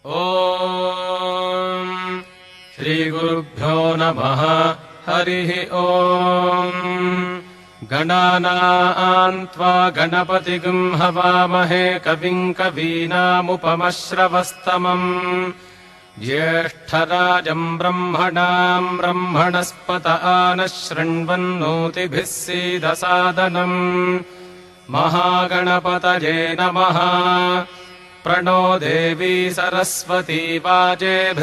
ॐ श्रीगुरुभ्यो नमः। हरिः ॐ। गणानाम् त्वा गणपतिगुम् हवामहे कविम् कवीनामुपमश्रवस्तमम् ज्येष्ठराजम् ब्रह्मणाम् ब्रह्मणस्पत आनः शृण्वन्नोतिभिः सीदसादनम् महागणपतये नमः। प्रणो देवी सरस्वती वाजेभिर्वाजिनीवती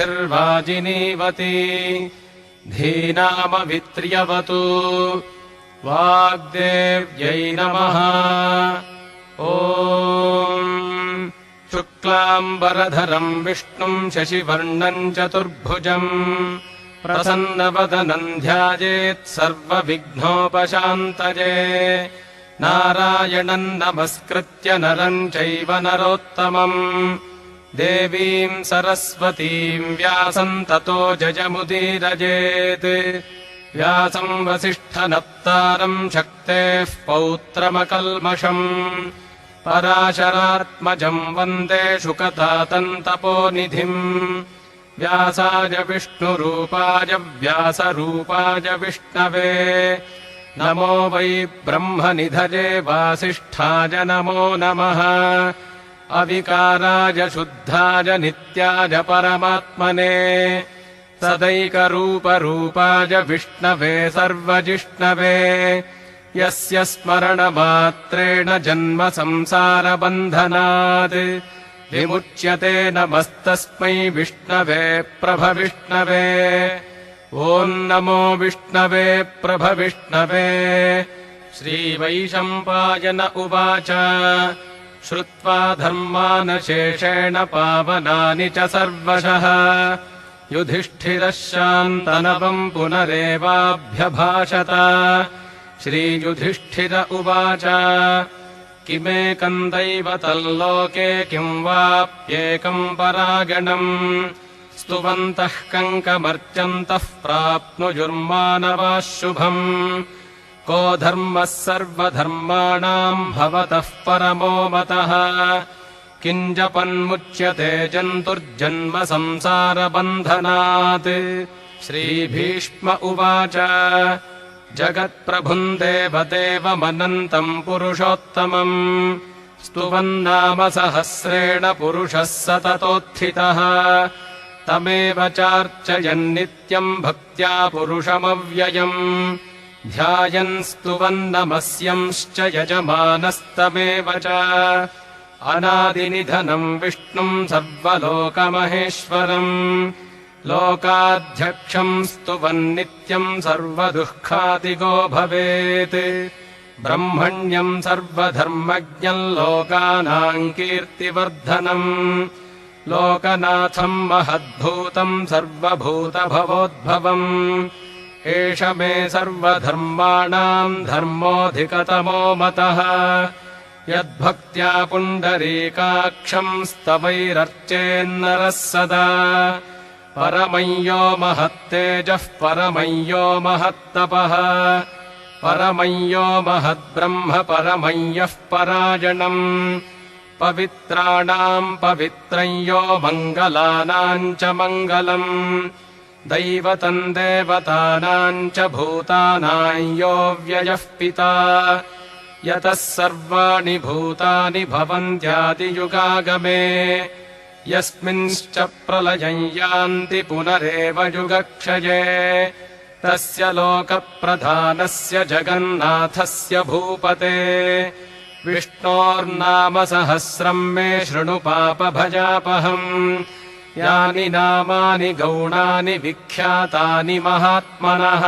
धीनामवित्र्यवतु वाग्देव्यै नमः। ॐ शुक्लाम्बरधरम् विष्णुम् शशिवर्णम् चतुर्भुजम् प्रसन्नवदनम् ध्यायेत् सर्वविघ्नोपशान्तये नारायणम् नमस्कृत्य नरम् चैव नरोत्तमम् देवीम् सरस्वतीम् व्यासम् ततो जयमुदीरयेत्। व्यासम् वसिष्ठनप्तारम् शक्तेः पौत्रमकल्मषम् पराशरात्मजम् वन्दे शुकतातम् तपोनिधिम् व्यासाय विष्णुरूपाय व्यासरूपाय विष्णवे नमो वै ब्रह्मनिधये वासिष्ठाय नमो नमः। अविकाराय शुद्धाय नित्याय परमात्मने सदैकरूपरूपाय विष्णवे सर्वजिष्णवे यस्य स्मरणमात्रेण जन्म संसारबन्धनात् विमुच्यते नमस्तस्मै विष्णवे प्रभविष्णवे। ॐ नमो विष्णवे प्रभविष्णवे। श्रीवैशम्पायन उवाच श्रुत्वा धर्मानशेषेण पावनानि च सर्वशः युधिष्ठिरः शान्तनवम् पुनरेवाभ्यभाषत। श्रीयुधिष्ठिर उवाच किमेकम् दैवतल्लोके किम् वाप्येकम् परागणम् स्तुवन्तः कङ्कमर्चन्तः प्राप्नुयुर्मानवाः शुभम् को धर्मः सर्वधर्माणाम् भवतः परमो मतः किम् जपन्मुच्यते जन्तुर्जन्म संसारबन्धनात्। श्रीभीष्म उवाच जगत्प्रभुम् देवदेवमनन्तम् पुरुषोत्तमम् स्तुवन्नाम सहस्रेण पुरुषः सततोत्थितः तमेव चार्चयन्नित्यम् भक्त्या पुरुषमव्ययम् ध्यायन् स्तुवन्नमस्यंश्च यजमानस्तमेव च अनादिनिधनम् विष्णुम् सर्वलोकमहेश्वरम् लोकाध्यक्षम् स्तुवन्नित्यम् सर्वदुःखातिगो भवेत् ब्रह्मण्यम् सर्वधर्मज्ञम् लोकानाम् कीर्तिवर्धनम् लोकनाथम् महद्भूतम् सर्वभूतभवोद्भवम् एष मे सर्वधर्माणाम् धर्मोऽधिकतमो मतः यद्भक्त्या पुण्डरीकाक्षम् स्तवैरर्चेन्नरः सदा परमय्यो महत्तेजः परमय्यो महत्तपः परमय्यो महद्ब्रह्म परमय्यः परायणम् पवित्राणाम् पवित्रय्यो मङ्गलानाम् च मङ्गलम् दैवतम् देवतानाम् च भूतानाम् यो व्ययः पिता यतः सर्वाणि भूतानि भवन्त्यादियुगागमे यस्मिंश्च प्रलयम् यान्ति पुनरेव युगक्षये तस्य लोकप्रधानस्य जगन्नाथस्य भूपते विष्णोर्नाम सहस्रम् मे शृणु पापभजापहम् यानि नामानि गौणानि विख्यातानि महात्मनः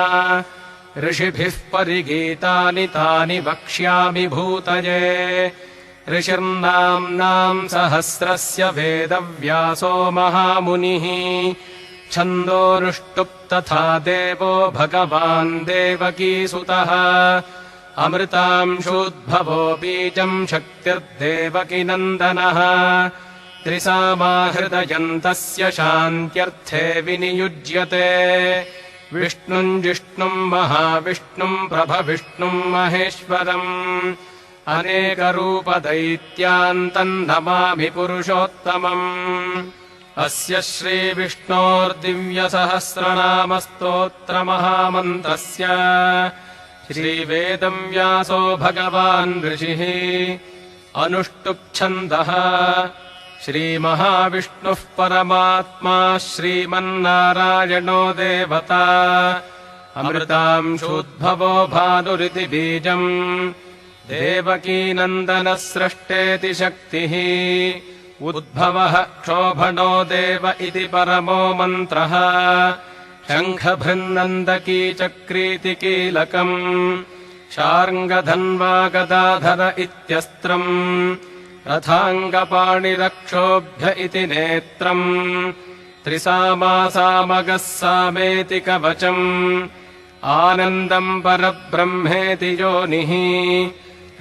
ऋषिभिः परिगीतानि तानि वक्ष्यामि भूतये ऋषिर्नाम्नाम् सहस्रस्य वेदव्यासो महामुनिः छन्दोरुष्टुप् तथा देवो भगवान् देवकीसुतः अमृतांशूद्भवो बीजम् शक्तिर्देवकीनन्दनः त्रिसामाहृदयन्तस्य शान्त्यर्थे विनियुज्यते विष्णुम् जिष्णुम् महाविष्णुम् प्रभविष्णुम् महेश्वरम् अनेकरूपदैत्यान्तम् नमामि पुरुषोत्तमम् अस्य श्रीविष्णोर्दिव्यसहस्रनामस्तोत्रमहामन्त्रस्य श्रीवेदव्यासो भगवान् ऋषिः अनुष्टुप्छन्दः श्रीमहाविष्णुः परमात्मा श्रीमन्नारायणो देवता अमृतांशोद्भवो भानुरिति बीजम् देवकीनन्दनः सृष्टेति शक्तिः उद्भवः क्षोभणो देव इति परमो मन्त्रः शङ्खभृन्नन्दकी चक्रीति कीलकम् शार्ङ्गधन्वा गदाधर इत्यस्त्रम् रथाङ्गपाणिरक्षोभ्य इति नेत्रम् त्रिसामासामगः सामेति कवचम् आनन्दम् परब्रह्मेति योनिः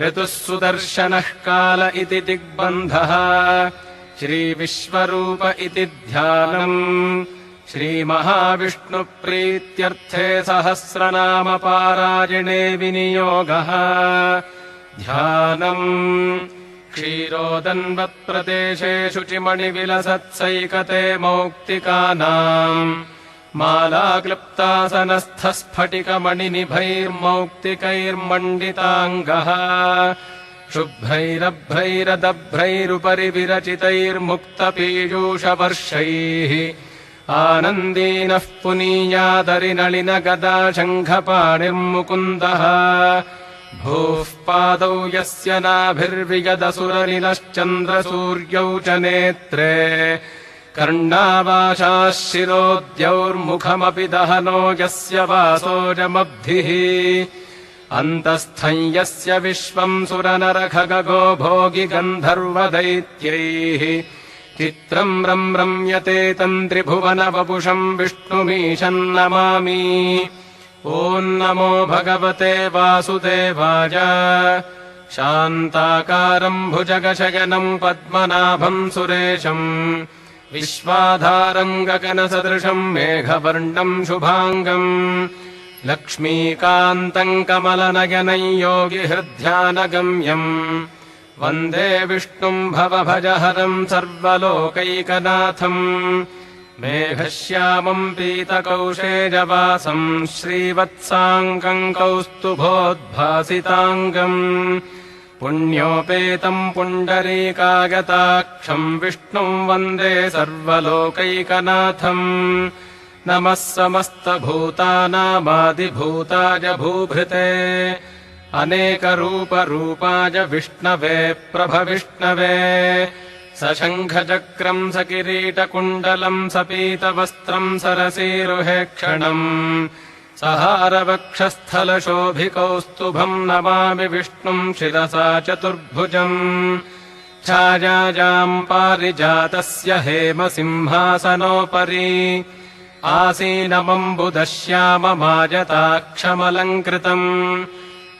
ऋतुः सुदर्शनः काल इति दिग्बन्धः श्रीविश्वरूप इति ध्यानम् श्रीमहाविष्णुप्रीत्यर्थे सहस्रनामपारायणे विनियोगः ध्यानम् क्षीरोदन्वत्प्रदेशे शुचिमणिविलसत्सैकते मौक्तिकानाम् मालाक्लृप्तासनस्थस्फटिकमणिनिभैर्मौक्तिकैर्मण्डिताङ्गः शुभ्रैरभ्रैरदभ्रैरुपरि विरचितैर्मुक्तपीयूषवर्षैः आनन्दीनः पुनीयादरिनलिनगदा शङ्खपाणिर्मुकुन्दः भूः पादौ यस्य नाभिर्विगदसुरनिलश्चन्द्रसूर्यौ च नेत्रे कर्णावाशाः शिरोद्यौर्मुखमपि दहनो यस्य वासोजमब्धिः अन्तस्थम् यस्य विश्वम् सुरनरखगो भोगि गन्धर्वदैत्यैः चित्रम् रम्यते तन्त्रिभुवनवपुषम् विष्णुमीशम् नमामि ॐ नमो भगवते वासुदेवाय शान्ताकारम् भुजगशयनम् पद्मनाभम् सुरेशम् विश्वाधारम् गगनसदृशम् मेघवर्णम् शुभाङ्गम् लक्ष्मीकान्तम् कमलनयनम् योगिहृद्ध्यानगम्यम् वन्दे विष्णुम् भवभजहरम् सर्वलोकैकनाथम् मेघश्यामम् पीतकौशेजवासम् श्रीवत्साङ्गम् कौस्तुभोद्भासिताङ्गम् पुण्योपेतम् पुण्डरीकागताक्षम् विष्णुम् वन्दे सर्वलोकैकनाथम् नमः समस्तभूतानामादिभूताय भूभृते अनेकरूपरूपाय विष्णवे प्रभविष्णवे सशङ्खचक्रम् सकिरीटकुण्डलम् सपीतवस्त्रम् सरसीरुहेक्षणम् सहारवक्षस्थलशोभिकौस्तुभम् नमामि विष्णुम् शिरसा चतुर्भुजम् छायायाम् पारिजातस्य हेमसिंहासनोपरि आसीनमम्बुदश्याममाजताक्षमलङ्कृतम्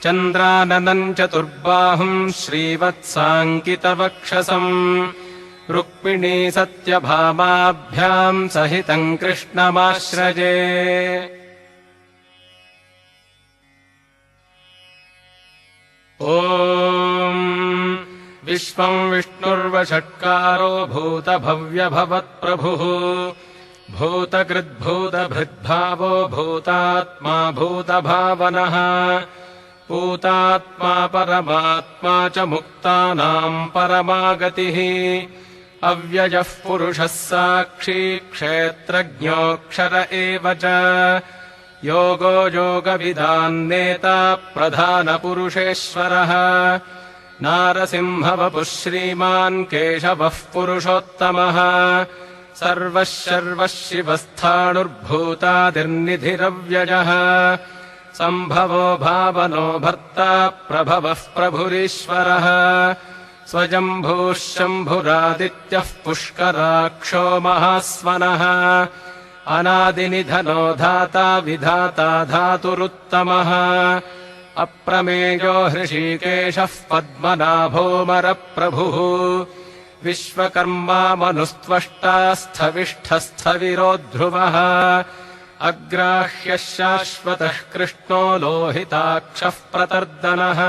चन्द्राननम् चतुर्बाहुम् श्रीवत्साङ्कितवक्षसम् रुक्मिणी सत्यभामाभ्याम् सहितम् कृष्णमाश्रजे ॐ विश्वम् विष्णुर्वषट्कारो भूतभव्यभवत्प्रभुः भूतकृद्भूतभृद्भावो भूतात्मा भूतभावनः भूतात्मा परमात्मा च मुक्तानाम् परमागतिः अव्ययः पुरुषः साक्षी क्षेत्रज्ञोऽक्षर एव च योगो योगविदान्नेता प्रधानपुरुषेश्वरः नारसिंहवपुः श्रीमान् केशवः पुरुषोत्तमः सर्वः शर्वः शिवस्थाणुर्भूतादिर्निधिरव्ययः सम्भवो भावनो भर्ता प्रभवः प्रभुरीश्वरः स्वयम्भूः शम्भुरादित्यः पुष्कराक्षो महास्वनः अनादिनिधनो धाता विधाता धातुरुत्तमः अप्रमेयो हृषीकेशः पद्मनाभोमरप्रभुः विश्वकर्मा मनुस्त्वष्टा स्थविष्ठस्थविरो ध्रुवः अग्राह्यः शाश्वतः कृष्णो लोहिताक्षः प्रतर्दनः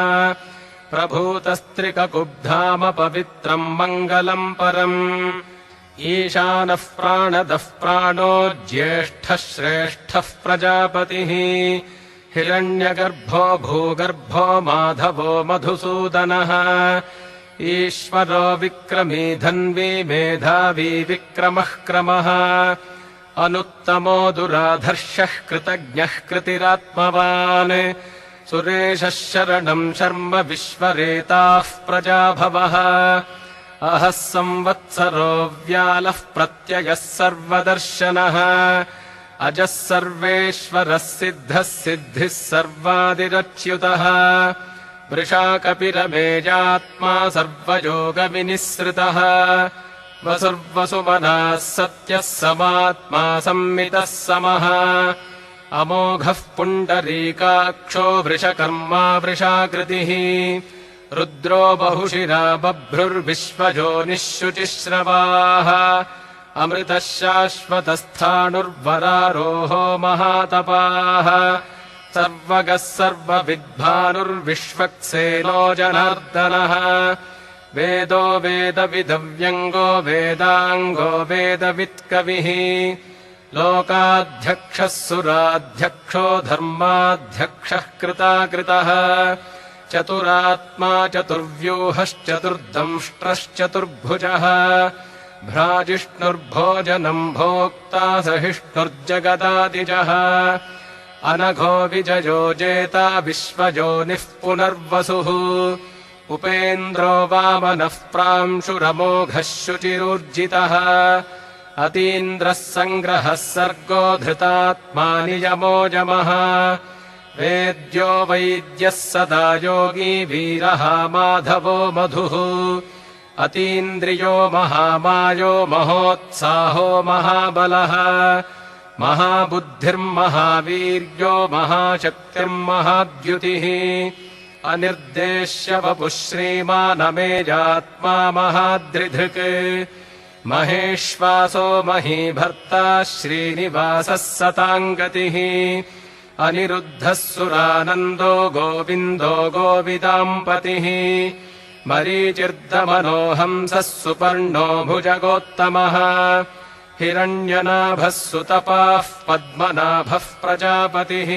प्रभूतस्त्रिककुब्धाम पवित्रम् मङ्गलम् परम् ईशानः प्राणदः प्राणो ज्येष्ठः श्रेष्ठः प्रजापतिः हिरण्यगर्भो भूगर्भो माधवो मधुसूदनः ईश्वरो विक्रमी धन्वी मेधावी विक्रमः क्रमः अनुत्तमो दुराधर्षः कृतज्ञः कृतिरात्मवान् सुरेशः शरणम् शर्म विश्वरेताः प्रजाभवः अहः संवत्सरो व्यालः प्रत्ययः सर्वदर्शनः अजः सर्वेश्वरः सिद्धः सिद्धिः सर्वादिरच्युतः वृषाकपिरमेजात्मा सर्वयोगविनिःसृतः वसुर्वसुमनः सत्यः समात्मा संमितः समः अमोघः पुण्डरीकाक्षो वृषकर्मा वृषाकृतिः रुद्रो बहुशिरा बभ्रुर्विश्वजोनिः शुचिश्रवाः अमृतः शाश्वतस्थाणुर्वरारोहो महातपाः सर्वगः सर्वविद्भानुर्विश्वक्सेनो जनार्दनः वेदो वेदविदव्यङ्गो वेदाङ्गो वेदवित्कविः लोकाध्यक्षः सुराध्यक्षो धर्माध्यक्षः कृताकृतः चतुरात्मा चतुर्व्यूहश्चतुर्दंष्ट्रश्चतुर्भुजः भ्राजिष्णुर्भोजनम् भोक्ता सहिष्णुर्जगदादिजः अनघो विजयो जेता विश्वजोनिः पुनर्वसुः उपेन्द्रो वामनः प्रांशुरमोघः शुचिरूर्जितः अतीन्द्रः सङ्ग्रहः सर्गो धृतात्मा नियमो यमः वेद्यो वैद्यः सदा योगी वीरः माधवो मधुः अतीन्द्रियो महामायो महोत्साहो महाबलः महाबुद्धिर्महावीर्यो महाशक्तिर्महाद्युतिः अनिर्देश्य वपुः श्रीमानमेजात्मा महाद्रिधृक् महेश्वासो महीभर्ता श्रीनिवासः सताङ्गतिः अनिरुद्धः सुरानन्दो गोविन्दो गोविदाम्पतिः मरीचिर्दमनोहंसः सुपर्णो भुजगोत्तमः हिरण्यनाभः सुतपाः पद्मनाभः प्रजापतिः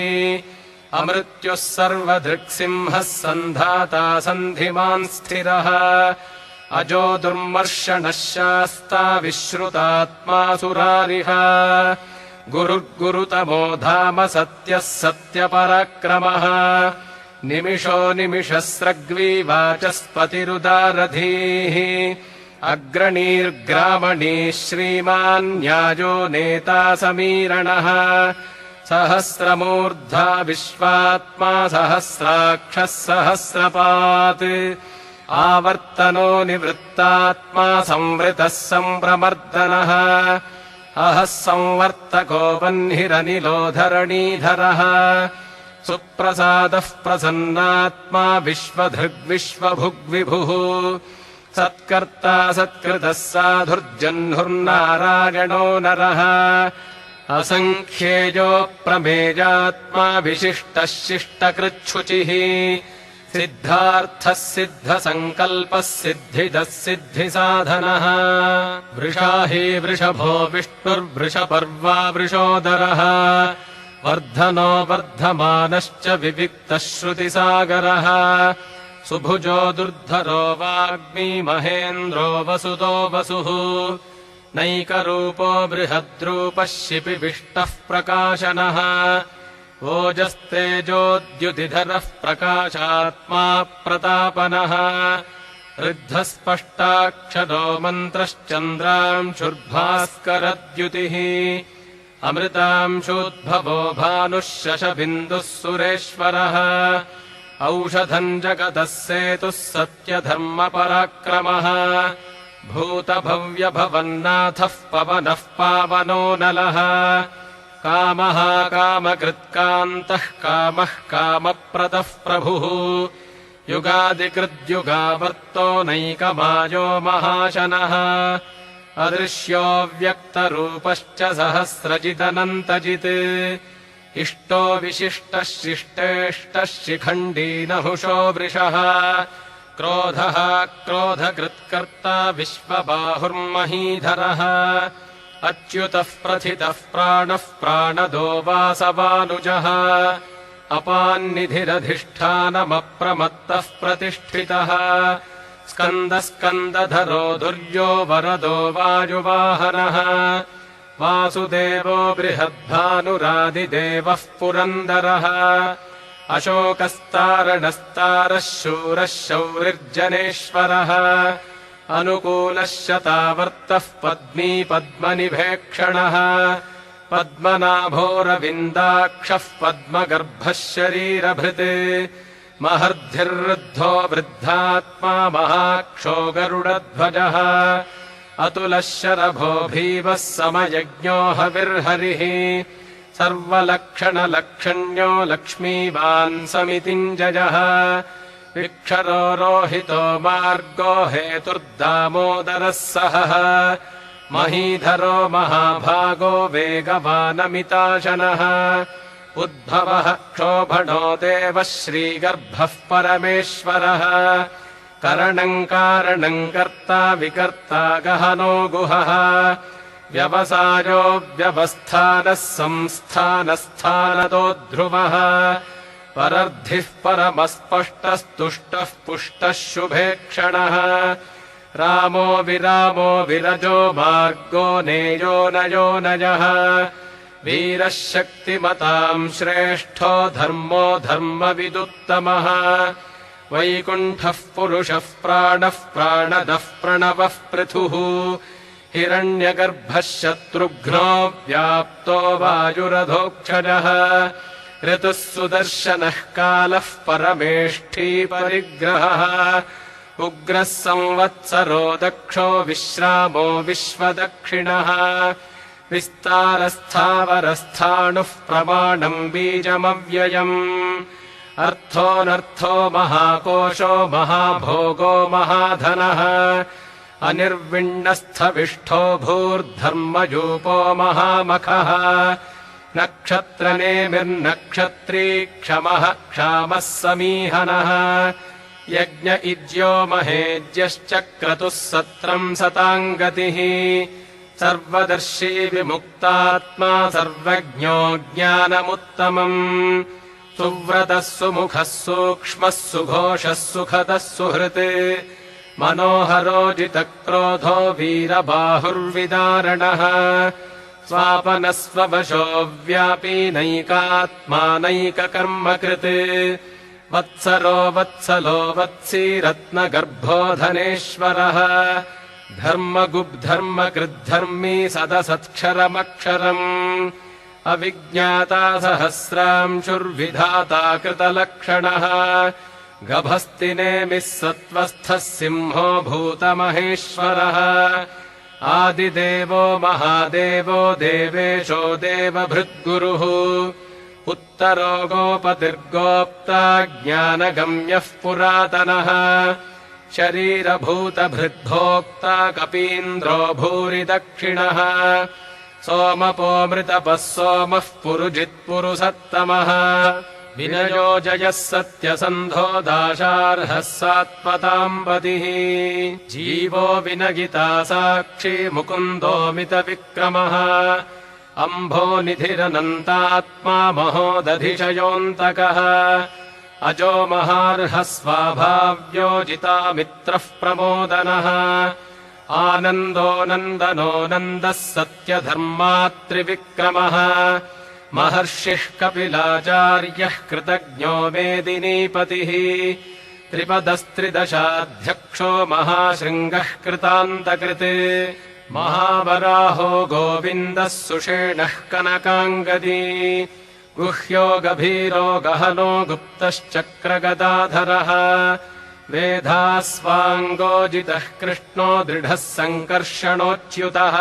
अमृत्युः सर्वदृक्सिंहः सन्धाता सन्धिमान् स्थिरः अजो दुर्मर्षणः शास्ता विश्रुतात्मा सुरारिः गुरुर्गुरुतमो धाम सत्यः सत्यपराक्रमः निमिषो निमिषस्रग्वी वाचस्पतिरुदारधीः अग्रणीर्ग्रामणी श्रीमान् न्यायो नेता समीरणः सहस्रमूर्धा विश्वात्मा सहस्राक्षः सहस्रपात् आवर्तनो निवृत्तात्मा संवृतः सम्प्रमर्दनः अहः संवर्तको वह्निरनिलो धरणीधरः सुप्रसादः प्रसन्नात्मा विश्वधृग्विश्वभुग्विभुः सत्कर्ता सत्कृतः साधुर्जह्नुर्नारायणो नरः असङ्ख्येयो प्रमेयात्मा विशिष्टः शिष्टकृच्छुचिः सिद्धार्थः सिद्धसङ्कल्पः सिद्धिदः सिद्धिसाधनः वृषा हि वृषभो विष्णुर्वृषपर्वा वृषोदरः वर्धनो वर्धमानश्च विविक्तः श्रुतिसागरः सुभुजो दुर्धरो वाग्मी महेन्द्रो वसुतो वसुः नैकरूपो बृहद्रूपः शिपिविष्टः प्रकाशनः ओजस्तेजोद्युतिधरः प्रकाशात्मा प्रतापनः ऋद्धस्पष्टाक्षरो मन्त्रश्चन्द्रांशुर्भास्करद्युतिः अमृतांशोद्भवो भानुः शशबिन्दुः सुरेश्वरः औषधम् जगतः सेतुः सत्यधर्मपराक्रमः भूतभव्यभवन्नाथः पवनः पावनो नलः कामः कामकृत्कान्तः कामः कामप्रदः प्रभुः युगादिकृद्युगावर्तो नैकमायो महाशनः अदृश्यो व्यक्तरूपश्च सहस्रजिदनन्तजित् इष्टो विशिष्टः शिष्टेष्टः शिखण्डी नहुषो वृषः क्रोधः क्रोधकृत्कर्ता विश्वबाहुर्महीधरः अच्युतः प्रथितः प्राणः प्राणदो वासवानुजः अपान्निधिरधिष्ठानमप्रमत्तः प्रतिष्ठितः स्कन्दस्कन्दधरो दुर्यो वरदो वायुवाहनः वासुदेवो बृहद्भानुरादिदेवः पुरन्दरः अशोकस्तारणस्तारः शूरः शौरिर्जनेश्वरः अनुकूलः शतावर्तः पद्मी पद्मनिभेक्षणः पद्मनाभोरविन्दाक्षः पद्मगर्भः शरीरभृत् महर्धिर्वृद्धो वृद्धात्मा महाक्षो गरुडध्वजः अतुलः शरभो भीमः समयज्ञो हविर्हरिः सर्वलक्षणलक्षण्यो लक्ष्मीवान् समितिञ्जयः विक्षरो रोहितो मार्गो हेतुर्दामोदरः सहः महीधरो महाभागो वेगवानमिताशनः उद्भवः क्षोभणो देवः श्रीगर्भः परमेश्वरः करणम् कारणम् कर्ता विकर्ता गहनो गुहः व्यवसायो व्यवस्थानः संस्थानस्थानतो ध्रुवः परर्धिः परमस्पष्टस्तुष्टः पुष्टः शुभेक्षणः रामो विरामो विरजो मार्गो नेयो नयो नयः वीरः शक्तिमताम् श्रेष्ठो धर्मो धर्मविदुत्तमः वैकुण्ठः पुरुषः प्राणः प्राणदः प्रणवः पृथुः हिरण्यगर्भः शत्रुघ्नो व्याप्तो वायुरधोक्षजः ऋतुः सुदर्शनः कालः परमेष्ठी परिग्रहः उग्रः संवत्सरो दक्षो विश्रामो विश्वदक्षिणः विस्तारस्थावरस्थाणुः प्रमाणम् बीजमव्ययम् अर्थोऽनर्थो महाकोशो महाभोगो महाधनः अनिर्विण्णस्थविष्ठो भूर्धर्मयूपो महामखः नक्षत्रनेमिर्नक्षत्री क्षमः क्षामः समीहनः यज्ञ इज्यो महेज्यश्च क्रतुः सत्रम् सताम् गतिः सर्वदर्शी विमुक्तात्मा सर्वज्ञो ज्ञानमुत्तमम् सुव्रतः सुमुखः सूक्ष्मः सुघोषः सुखदः सुहृत् मनोहरो जितक्रोधो वीरबाहुर्विदारणः स्वापनस्ववशो व्यापी नैकात्मा नैककर्मकृत् वत्सरो वत्सलो वत्सी रत्नगर्भो धनेश्वरः धर्मगुब्धर्मकृद्धर्मी सदसत्क्षरमक्षरम् अविज्ञाता सहस्रांशुर्विधाता कृतलक्षणः गभस्तिनेमिः सत्त्वस्थः सिंहो भूतमहेश्वरः आदिदेवो महादेवो देवेशो देवभृद्गुरुः उत्तरो गोपतिर्गोप्ता ज्ञानगम्यः पुरातनः शरीरभूतभृद्भोक्ता कपीन्द्रो भूरि दक्षिणः सोमपोमृतपः सोमः पुरुजित्पुरुसत्तमः विनयो जयः सत्यसन्धो दाशार्हः सात्वताम्बतिः जीवो विनगिता साक्षी मुकुन्दोमितविक्रमः अम्भोनिधिरनन्तात्मा महोदधिशयोऽन्तकः अजो महार्हः स्वाभाव्यो जितामित्रः प्रमोदनः आनन्दो नन्दनो नन्दः सत्यधर्मात्रिविक्रमः महर्षिः कपिलाचार्यः कृतज्ञो मेदिनीपतिः त्रिपदस्त्रिदशाध्यक्षो महाशृङ्गः कृतान्तकृत् महावराहो गोविन्दः सुषेणः कनकाङ्गदी गुह्यो गभीरो गहनो गुप्तश्चक्रगदाधरः वेधास्वाङ्गोजितः कृष्णो दृढः सङ्कर्षणोच्युतः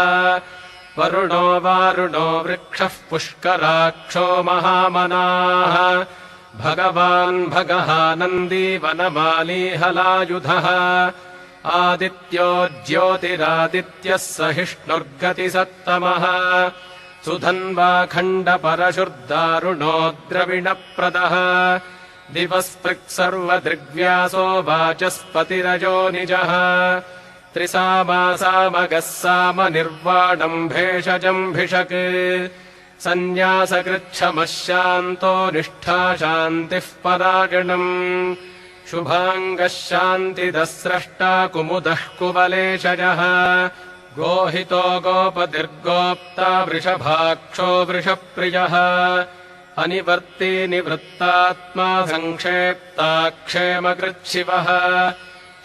वरुणो वारुणो वृक्षः पुष्कराक्षो महामनाः भगवान् भगः नन्दी वनमाली हलायुधः आदित्यो ज्योतिरादित्यः सहिष्णुर्गतिसत्तमः सुधन्वाखण्डपरशुर्दारुणो द्रविणप्रदः दिवस्पृक्सर्वदृग्व्यासो वाचस्पतिरजो निजः त्रिसामासामगः सामनिर्वाणम् भेषजम् भिषक् सन्न्यासकृच्छमः शान्तो निष्ठा शान्तिः परागणम् शुभाङ्गः शान्तिदः स्रष्टा कुमुदः कुवलेशजः गोहितो गोपतिर्गोप्ता वृषभाक्षो वृषप्रियः अनिवर्ती निवृत्तात्मा संक्षेप्ता क्षेमकृच्छिवः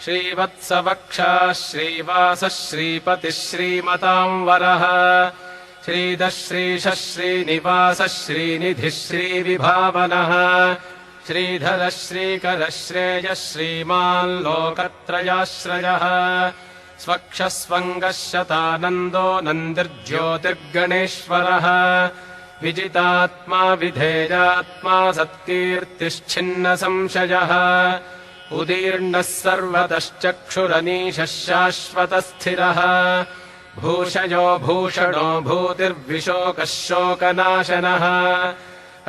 श्रीवत्सवक्षा श्रीवासः श्रीपतिः श्रीमताम् वरः श्रीदः श्रीशः श्रीनिवासः श्रीनिधिः श्रीविभावनः श्रीधरः श्रीकरः श्रेयः श्रीमान् लोकत्रयाश्रयः स्वक्षः स्वङ्गः शतानन्दो नन्दिर्ज्योतिर्गणेश्वरः विजितात्मा विधेयात्मा सत्कीर्तिश्छिन्नसंशयः उदीर्णः सर्वतश्चक्षुरनीशः शाश्वतस्थिरः भूषयो भूषणो भूतिर्विशोकः शोकनाशनः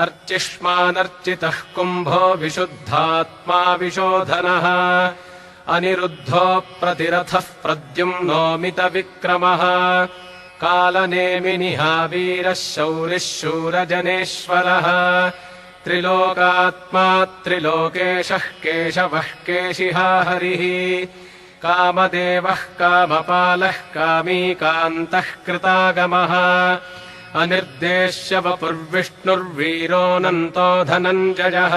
अर्चिष्मानर्चितः कुम्भो विशुद्धात्मा विशोधनः अनिरुद्धो प्रतिरथः प्रद्युम्नोमितविक्रमः कालनेमिनिहा वीरः शौरिः शूरजनेश्वरः त्रिलोकात्मा त्रिलोकेशः केशवः केशिहा हरिः कामदेवः कामपालः कामीकान्तः कृतागमः अनिर्देश्य वपुर्विष्णुर्वीरोऽनन्तो धनञ्जयः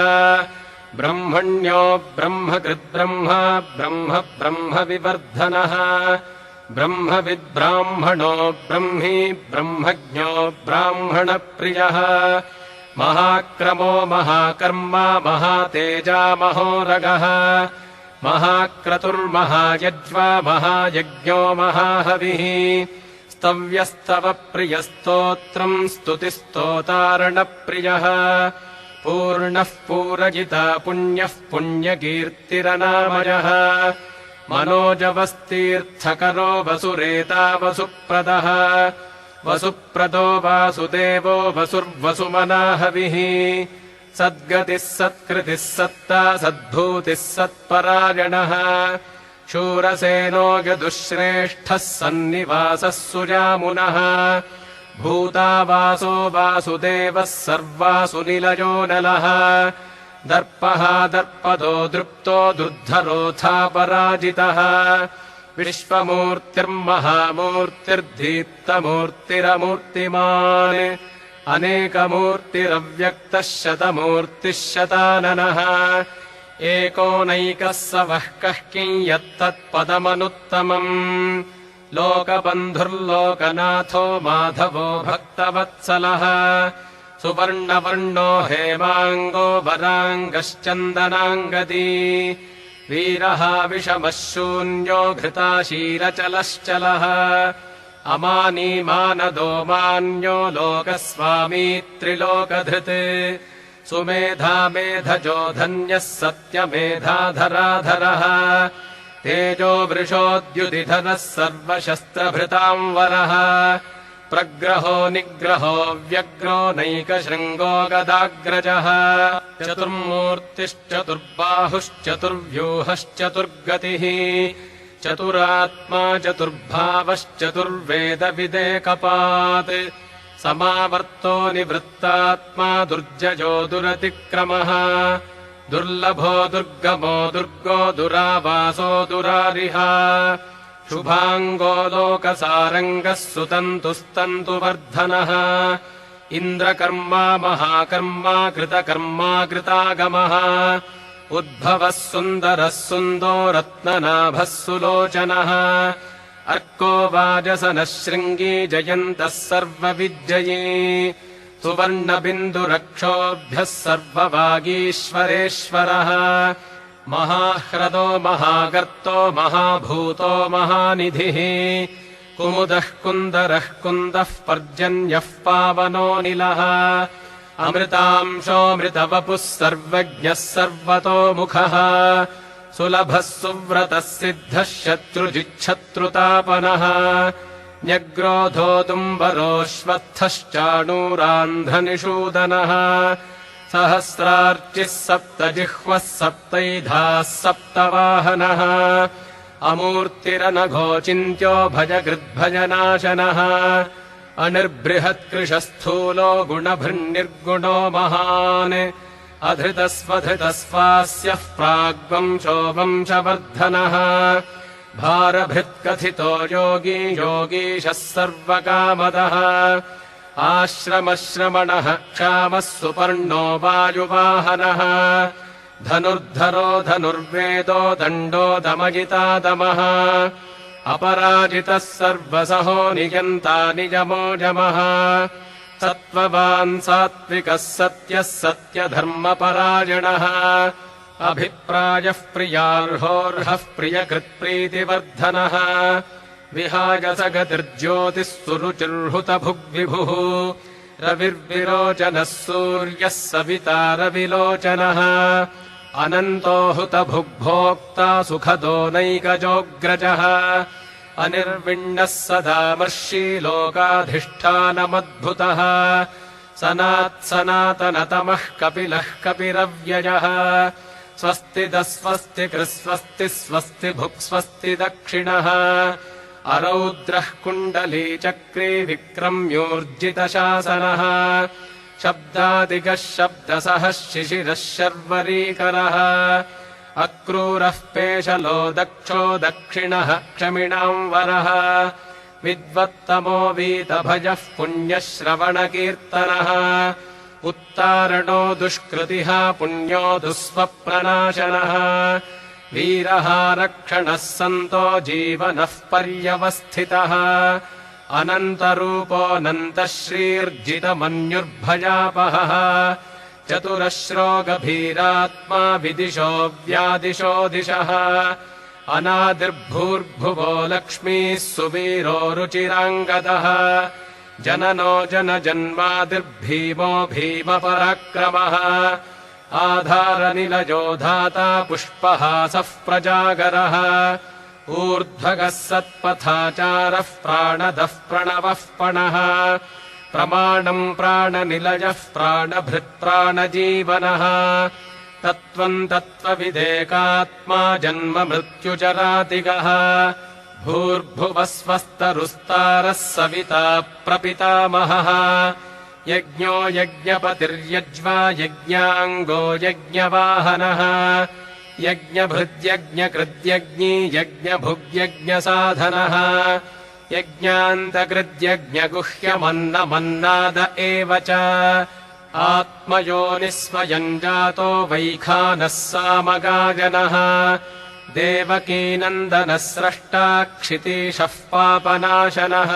ब्रह्मण्यो ब्रह्मकृद्ब्रह्मा ब्रह्म ब्रह्मविवर्धनः ब्रह्मविद्ब्राह्मणो ब्रह्मी ब्रह्मज्ञो ब्राह्मणप्रियः महाक्रमो महाकर्मा महातेजा महोरगः महाक्रतुर्महायज्वा महायज्ञो महाहविः स्तव्यस्तवप्रियस्तोत्रम् स्तुतिस्तोतारणप्रियः पूर्णः पूरजिता पुण्यः पुण्यकीर्तिरनामयः मनोजवस्तीर्थकरो वसुरेता वसुप्रदः वसुप्रदो वासुदेवो वसुर्वसुमनाहविः सद्गतिः सत्कृतिः सत्ता सद्भूतिः सत्परायणः शूरसेनो यदुश्रेष्ठः सन्निवासः सुजामुनः भूतावासो वासुदेवः सर्वासुनिलयो नलः दर्पः दर्पदो दृप्तो दुर्धरोऽथापराजितः विश्वमूर्तिर्महामूर्तिर्दीप्तमूर्तिरमूर्तिमान् अनेकमूर्तिरव्यक्तः शतमूर्तिः शताननः एकोनैकः स वः कः किम् यत्तत्पदमनुत्तमम् लोकबन्धुर्लोकनाथो माधवो भक्तवत्सलः सुवर्णवर्णो हेमाङ्गो वराङ्गश्चन्दनाङ्गदी वीरः विषमः शून्यो घृताशीरचलश्चलः अमानी मानदो मान्यो लोकस्वामी त्रिलोकधृत् सुमेधा मेधजो धन्यः सत्यमेधाधराधरः तेजो वृषोद्युतिधरः सर्वशस्त्रभृताम् वरः प्रग्रहो निग्रहो व्यग्रो नैकशृङ्गो गदाग्रजः चतुर्मूर्तिश्चतुर्बाहुश्चतुर्व्यूहश्चतुर्गतिः चतुरात्मा चतुर्भावश्चतुर्वेदविदेकपात् समावर्तो निवृत्तात्मा दुर्जयो दुरतिक्रमः दुर्लभो दुर्गमो दुर्गो दुरावासो दुरारिः शुभाङ्गो लोकसारङ्गः सुतन्तुस्तन्तुवर्धनः इन्द्रकर्मा महाकर्मा कृतकर्मा कृतागमः उद्भवः सुन्दरः सुन्दो रत्ननाभः सुलोचनः अर्को वाजसनः शृङ्गी जयन्तः सर्वविजयी सुवर्णबिन्दुरक्षोभ्यः सर्ववागीश्वरेश्वरः महाह्रदो महागर्तो महाभूतो महानिधिः कुमुदः कुन्दरः कुन्दः पर्जन्यः पावनोऽनिलः अमृतांशोऽमृतवपुः सर्वज्ञः सर्वतोमुखः सुलभः सुव्रतः सिद्धः शत्रुजिच्छत्रुतापनः न्यग्रोधो दुम्बरोऽश्वत्थश्चाणूरान्ध्रनिषूदनः सहस्रार्चिः सप्तजिह्वः सप्तैधाः सप्तवाहनः अमूर्तिरनघोचिन्त्यो भजकृद्भजनाशनः अनिर्बृहत्कृशस्थूलो गुणभृन्निर्गुणो महान् अधृतस्वधृतस्वास्यः प्राग्वंशो वंशवर्धनः भारभृत्कथितो योगी योगीशः सर्वकामदः आश्रमश्रमणः क्षामः सुपर्णो वायुवाहनः धनुर्धरो धनुर्वेदो दण्डो दमयितादमः अपराजितः सर्वसहो नियन्ता निजमोजमः सत्त्ववान् सात्विकः सत्यः सत्यधर्मपरायणः अभिप्रायः प्रियार्होर्हः प्रियकृत्प्रीतिवर्धनः विहाय सगतिर्ज्योतिः सुरुचिर्हुतभुग्विभुः रविर्विरोचनः सूर्यः सविता रविलोचनः अनन्तो हुतभुग्भोक्ता सुखदो नैकजोऽग्रजः अनिर्विण्णः सदा मर्षि लोकाधिष्ठानमद्भुतः सनात्सनातनतमः कपिलः कपिरव्ययः स्वस्तिदस्वस्ति कृस्वस्ति स्वस्ति भुक्स्वस्ति दक्षिणः अरौद्रः कुण्डलीचक्रे विक्रम्योर्जितशासनः शब्दादिगः शब्दसः शिशिरः शर्वरीकरः अक्रूरः पेशलो दक्षो दक्षिणः क्षमिणाम् वरः विद्वत्तमो वीतभजः पुण्यश्रवणकीर्तनः उत्तारणो दुष्कृतिः पुण्यो दुःस्वप्ननाशनः वीरः रक्षणः सन्तो जीवनः पर्यवस्थितः अनन्तरूपोऽनन्तः श्रीर्जितमन्युर्भयापहः चतुरश्रो गभीरात्मा विदिशो व्यादिशो दिशः अनादिर्भूर्भुवो लक्ष्मीः सुवीरो रुचिराङ्गदः जननो जनजन्मादिर्भीमो भीमपराक्रमः आधारनिलयो धाता पुष्पहासः प्रजागरः ऊर्ध्वगः सत्पथाचारः प्राणदः प्रणवः पणः प्रमाणम् प्राणनिलयः प्राणभृत्प्राणजीवनः तत्त्वम् तत्त्वविदेकात्मा जन्म मृत्युचरातिगः भूर्भुवः स्वस्तरुस्तारः सविता प्रपितामहः यज्ञो यज्ञपतिर्यज्वा यज्ञाङ्गो यज्ञवाहनः यज्ञभृद्यज्ञकृद्यज्ञी यज्ञभुग्यज्ञसाधनः यज्ञान्तकृद्यज्ञगुह्यमन्नमन्नाद एव च आत्मयोनिः स्वयम् जातो वैखानः सामगायनः देवकीनन्दनः स्रष्टा क्षितीशः पापनाशनः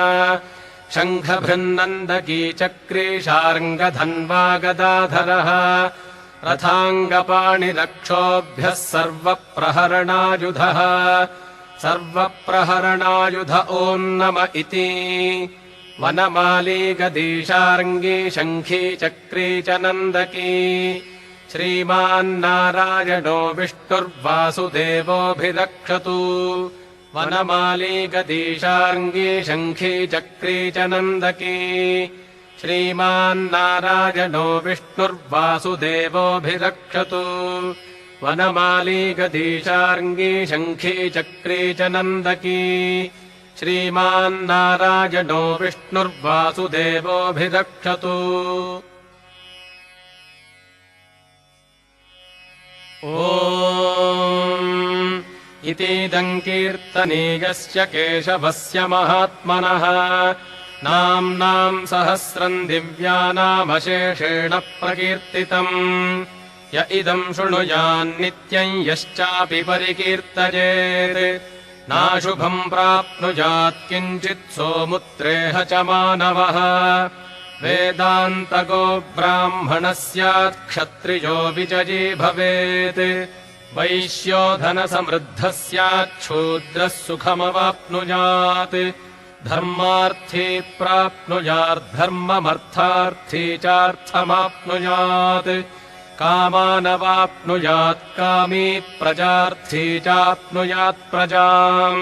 शङ्खभृन्नन्दकी चक्री शार्ङ्गधन्वा गदाधरः रथाङ्गपाणिरक्षोभ्यः सर्वप्रहरणायुधः सर्वप्रहरणायुध ॐ नम इति वनमाली गदीशार्ङ्गी शङ्खी चक्री च नन्दकी श्रीमान्नारायणो विष्णुर्वासुदेवोऽभिरक्षतु वनमाली गदीशार्ङ्गी शङ्खी चक्री च नन्दकी श्रीमान्नारायणो विष्णुर्वासुदेवोऽभिरक्षतु वनमाली गदीशार्ङ्गी शङ्खी चक्री च नन्दकी श्रीमान्नारायणो विष्णुर्वासुदेवोऽभिरक्षतु ॐ इतीदम् कीर्तनीयस्य केशवस्य महात्मनः नाम्नाम् सहस्रम् दिव्यानामशेषेण प्रकीर्तितम् य इदम् शृणुयान्नित्यम् यश्चापि परिकीर्तयेत् नाशुभम् प्राप्नुयात् किञ्चित् सोमुत्रेह च मानवः वेदान्तगो ब्राह्मणः स्यात् क्षत्रियो विजयी भवेत् वैश्यो धनसमृद्धः स्यात् शूद्रः सुखमवाप्नुयात् धर्मार्थी प्राप्नुयाद्धर्ममर्थार्थी चार्थमाप्नुयात् कामानवाप्नुयात् कामी प्रजार्थी चाप्नुयात् प्रजाम्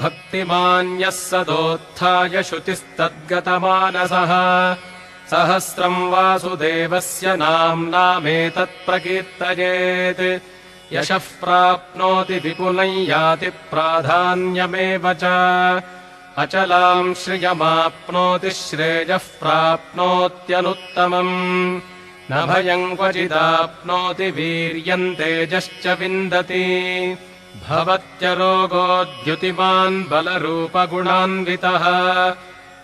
भक्तिमान्यः सदोत्थाय शुचिस्तद्गतमानसः सहस्रम् वासुदेवस्य नाम्नामेतत्प्रकीर्तयेत् यशः प्राप्नोति विपुलम् याति प्राधान्यमेव च अचलाम् श्रियमाप्नोति श्रेयः प्राप्नोत्यनुत्तमम् न भयम् क्वचिदाप्नोति वीर्यम् तेजश्च विन्दति भवत्यरोगोद्युतिमान् बलरूपगुणान्वितः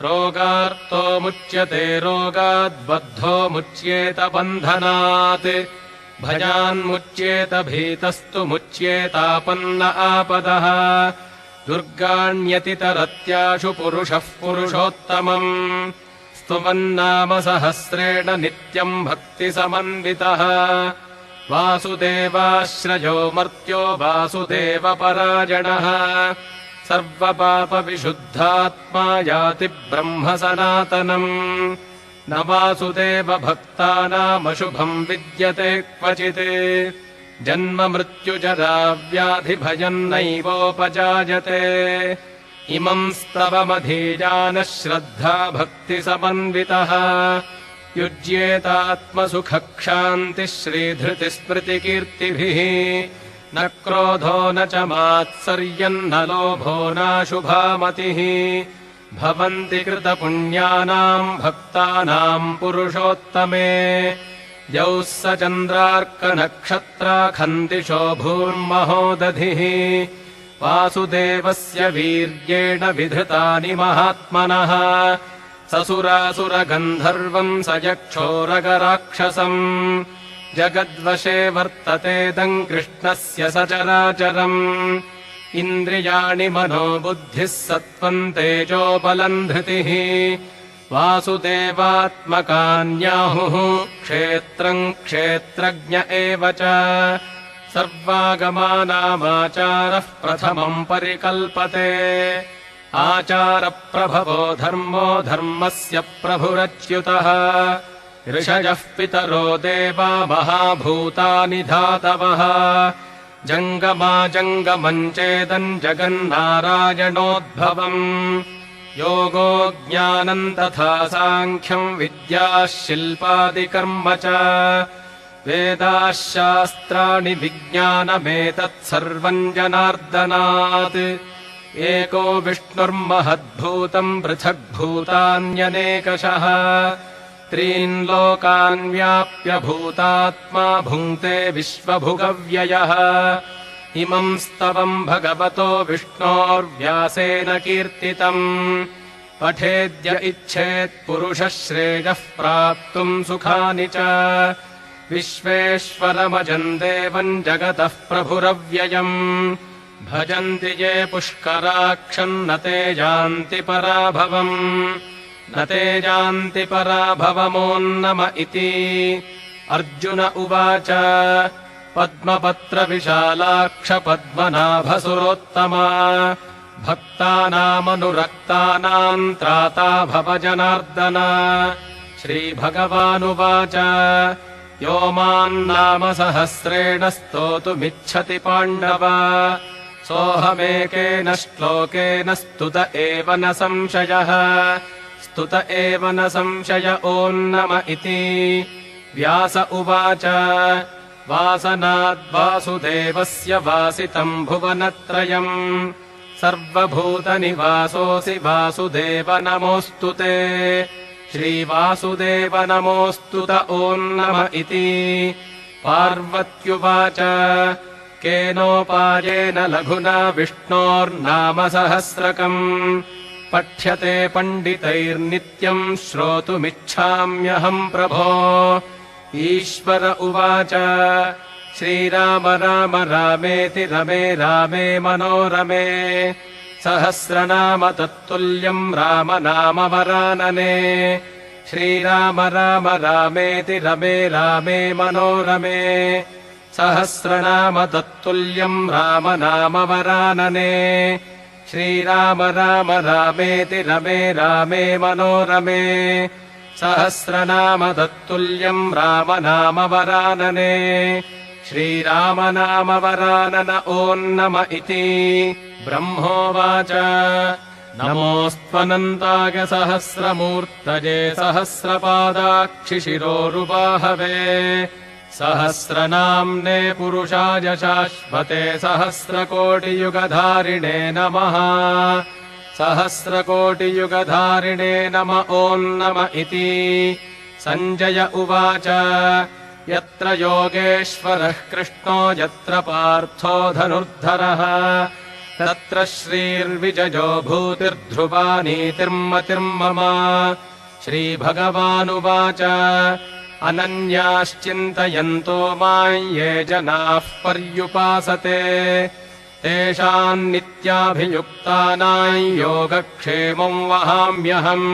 रोगार्तो मुच्यते रोगाद्बद्धो मुच्येत बन्धनात् भयान्मुच्येत भीतस्तु मुच्येतापन्न आपदः दुर्गाण्यतितरत्याशु पुरुषः पुरुषोत्तमम् स्तुमन्नाम सहस्रेण नित्यम् भक्तिसमन्वितः वासुदेवाश्रयो मर्त्यो वासुदेवपरायणः सर्वपापविशुद्धात्मा याति ब्रह्म सनातनम् न वासुदेवभक्तानामशुभम् विद्यते क्वचित् जन्म मृत्युजरा व्याधिभयम् नैवोपजायते इमम् स्तवमधीयानः श्रद्धा भक्तिसमन्वितः युज्येतात्मसुखक्षान्तिः श्रीधृतिस्मृतिकीर्तिभिः न क्रोधो न च मात्सर्यम् न लोभो नाशुभामतिः भवन्ति कृतपुण्यानाम् भक्तानाम् पुरुषोत्तमे यौः स चन्द्रार्कनक्षत्राखन्दिशो भूर्महोदधिः वासुदेवस्य वीर्येण विधृतानि महात्मनः ससुरासुरगन्धर्वम् स यक्षोरगराक्षसम् जगद्वशे वर्ततेदम् कृष्णस्य सचराचरम् इन्द्रियाणि मनो बुद्धिः सत्त्वम् तेजो बलम् धृतिः वासुदेवात्मकान्याहुः क्षेत्रम् क्षेत्रज्ञ एव च सर्वागमानामाचारः प्रथमम् परिकल्पते आचारप्रभवो धर्मो धर्मस्य प्रभुरच्युतः ऋषयः पितरो देवा महाभूतानि धातवः जङ्गमाजङ्गमम् चेदम् जगन्नारायणोद्भवम् योगो ज्ञानम् तथा साङ्ख्यम् विद्याः शिल्पादिकर्म च वेदाः शास्त्राणि विज्ञानमेतत्सर्वम् जनार्दनात् एको विष्णुर्महद्भूतम् पृथग्भूतान्यनेकशः त्रीन् लोकान् व्याप्य भूतात्मा भुङ्क्ते विश्वभुगव्ययः इमम् स्तवम् भगवतो विष्णोर्व्यासेन कीर्तितम् पठेद्य इच्छेत्पुरुषः श्रेयः प्राप्तुम् सुखानि च विश्वेश्वरमजम् देवम् जगतः प्रभुरव्ययम् भजन्ति ये पुष्कराक्षम् न ते यान्ति पराभवम् न ते यान्ति पराभवमोन्नम इति अर्जुन उवाच पद्मपत्रविशालाक्ष पद्मनाभसुरोत्तमा भक्तानामनुरक्तानाम् त्राता भव जनार्दन श्रीभगवानुवाच यो मान्नाम सहस्रेण स्तोतुमिच्छति पाण्डव सोऽहमेकेन श्लोकेन स्तुत एव न संशयः स्तुत एव न संशय ओन्नम इति व्यास उवाच वासनाद्वासुदेवस्य वासितम् भुवनत्रयम् सर्वभूतनिवासोऽसि वासुदेव नमोऽस्तु ते श्रीवासुदेव नमोऽस्तु त ओन्नम इति पार्वत्युवाच केनोपायेन लघुना विष्णोर्नाम सहस्रकम् पठ्यते पण्डितैर्नित्यम् श्रोतुमिच्छाम्यहम् प्रभो ईश्वर उवाच श्रीराम राम रामेति रमे रामे मनोरमे सहस्रनाम तत्तुल्यम् राम नाम वरानने श्रीराम राम रामेति रमे रामे मनोरमे सहस्रनाम तत्तुल्यम् राम नाम वरानने श्रीराम राम रामेति रमे रामे मनोरमे सहस्रनाम तत्तुल्यम् राम नाम वरानने श्रीराम नाम वरानन ओन्नम इति ब्रह्मोवाच नमोऽस्त्वनन्ताय सहस्रमूर्तये सहस्रपादाक्षिशिरोरुबाहवे सहस्रनाम्ने पुरुषाय शाश्वते सहस्रकोटियुगधारिणे नमः सहस्रकोटियुगधारिणे नम ॐ नम इति। सञ्जय उवाच यत्र योगेश्वरः कृष्णो यत्र पार्थो धनुर्धरः तत्र श्रीर्विजयो भूतिर्ध्रुवा नीतिर्मतिर्मम। श्रीभगवानुवाच अनन्याश्चिन्तयन्तो मां ये जनाः पर्युपासते तेषाम् नित्याभियुक्तानां योगक्षेमं वहाम्यहम्।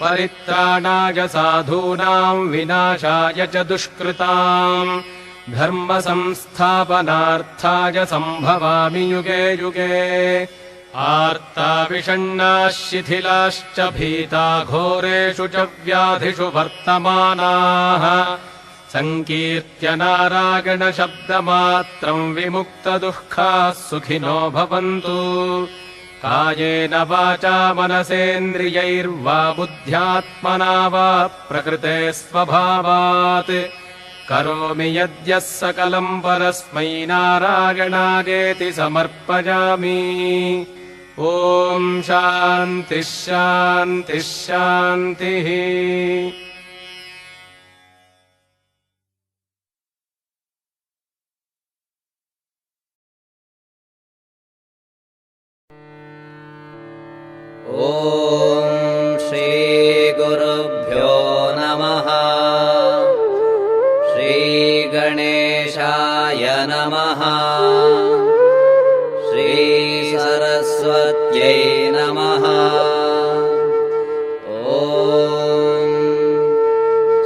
परित्राणाय साधूनां विनाशाय च दुष्कृताम् धर्मसंस्थापनार्थाय सम्भवामि युगे युगे। आर्ता विषण्णाः शिथिलाश्च भीता घोरेषु च व्याधिषु वर्तमानाः सङ्कीर्त्य नारायणशब्दमात्रम् विमुक्तदुःखाः सुखिनो भवन्तु। कायेन वाचा मनसेन्द्रियैर्वा बुद्ध्यात्मना वा प्रकृते स्वभावात् करोमि यद्यः सकलम् परस्मै नारायणायेति समर्पयामि। ॐ शान्तिः शान्तिः शान्तिः। ॐ श्रीगुरुभ्यो नमः। श्रीगणेशाय नमः। श्रीसरस्वत्यै नमः। ॐ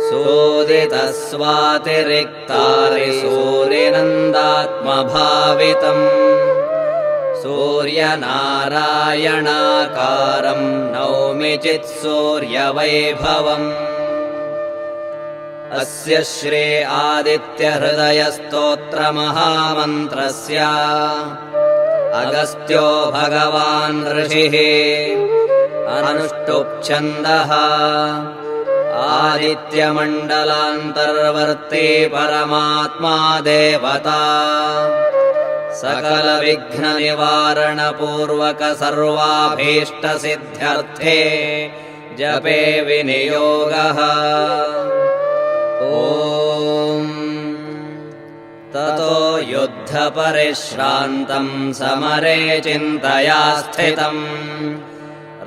सूदितस्वातिरिक्तारिसूरिनन्दात्मभावितम् सूर्यनारायणाकारम् नौमि चित्सूर्यवैभवम्। अस्य श्री आदित्यहृदयस्तोत्रमहामन्त्रस्य अगस्त्यो भगवान् ऋषिः अनुष्टुप् आदित्यमण्डलान्तर्वर्ती परमात्मा देवता सकलविघ्ननिवारणपूर्वक सर्वाभीष्टसिद्ध्यर्थे जपे विनियोगः। ॐ ततो युद्धपरिश्रान्तम् समरे चिन्तया स्थितम्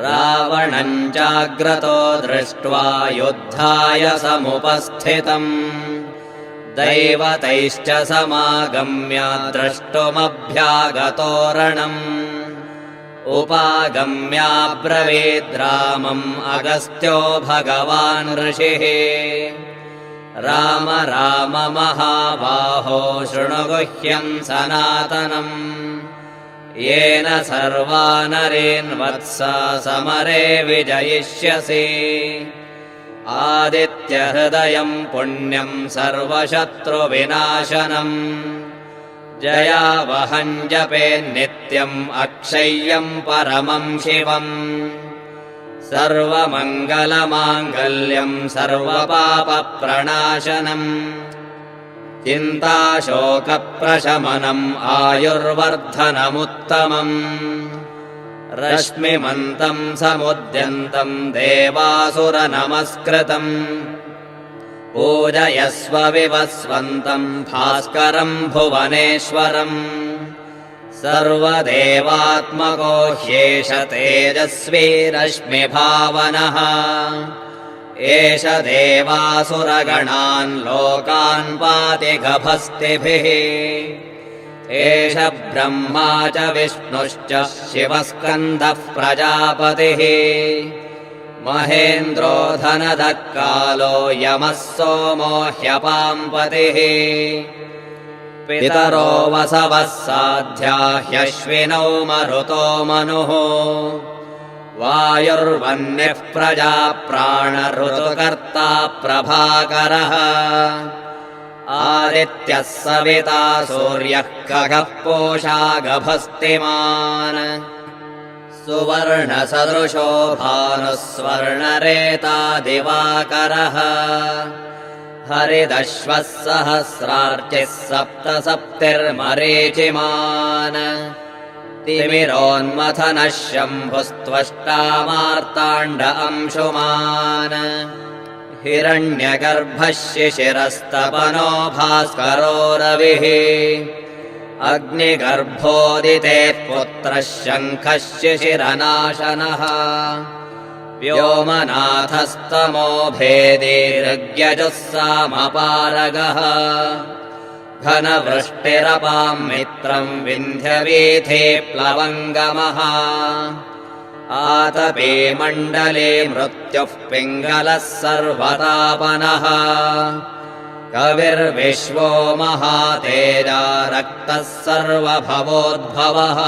रावणम् चाग्रतो दृष्ट्वा युद्धाय समुपस्थितम् दैवतैश्च समागम्य द्रष्टुमभ्यागतोरणम् उपागम्याब्रवीद्रामम् अगस्त्यो भगवान् ऋषिः राम राम महाबाहो शृणु गुह्यम् सनातनम् येन सर्वा नरेन् वत्स समरे विजयिष्यसि आदित्यहृदयम् पुण्यम् सर्वशत्रुविनाशनम् जयावहम् जपेन्नित्यम् अक्षय्यम् परमम् शिवम् सर्वमङ्गलमाङ्गल्यम् सर्वपापप्रणाशनम् चिन्ताशोकप्रशमनम् आयुर्वर्धनमुत्तमम् रश्मिमन्तम् समुद्यन्तम् देवासुरनमस्कृतम् पूजयस्व विवस्वन्तम् भास्करम् भुवनेश्वरम् सर्वदेवात्मको ह्येष तेजस्वी रश्मिभावनः एष देवासुरगणान् लोकान् पाति गभस्तिभिः एष ब्रह्मा च विष्णुश्च शिवस्कन्दः प्रजापतिः महेन्द्रो धनदः कालो यमः सोमो ह्यपाम्पतिः पितरो वसवः साध्या ह्यश्विनौ मरुतो मनुः वायुर्वह्निः प्रजा प्राणऋतुकर्ता प्रभाकरः आदित्यः सविता सूर्यः खगः पूषा गभस्तिमान् सुवर्णसदृशो भानुस्वर्णरेता दिवाकरः हरिदश्वः सहस्रार्चिः सप्तसप्तिर्मरीचिमान् तिमिरोन्मथनः शम्भुस्त्वष्टा अंशुमान् हिरण्यगर्भः शिशिरस्तपनो भास्करो रविः अग्निगर्भोदितेः पुत्रः शङ्खः शिशिरनाशनः व्योमनाथस्तमो भेदेर्यजुस्सामपारगः घनवृष्टिरपां मित्रम् विन्ध्यवीथे प्लवङ्गमः आतपे मण्डले मृत्युः पिङ्गलः सर्वतापनः कविर्विश्वो महातेजा रक्तः सर्वभवोद्भवः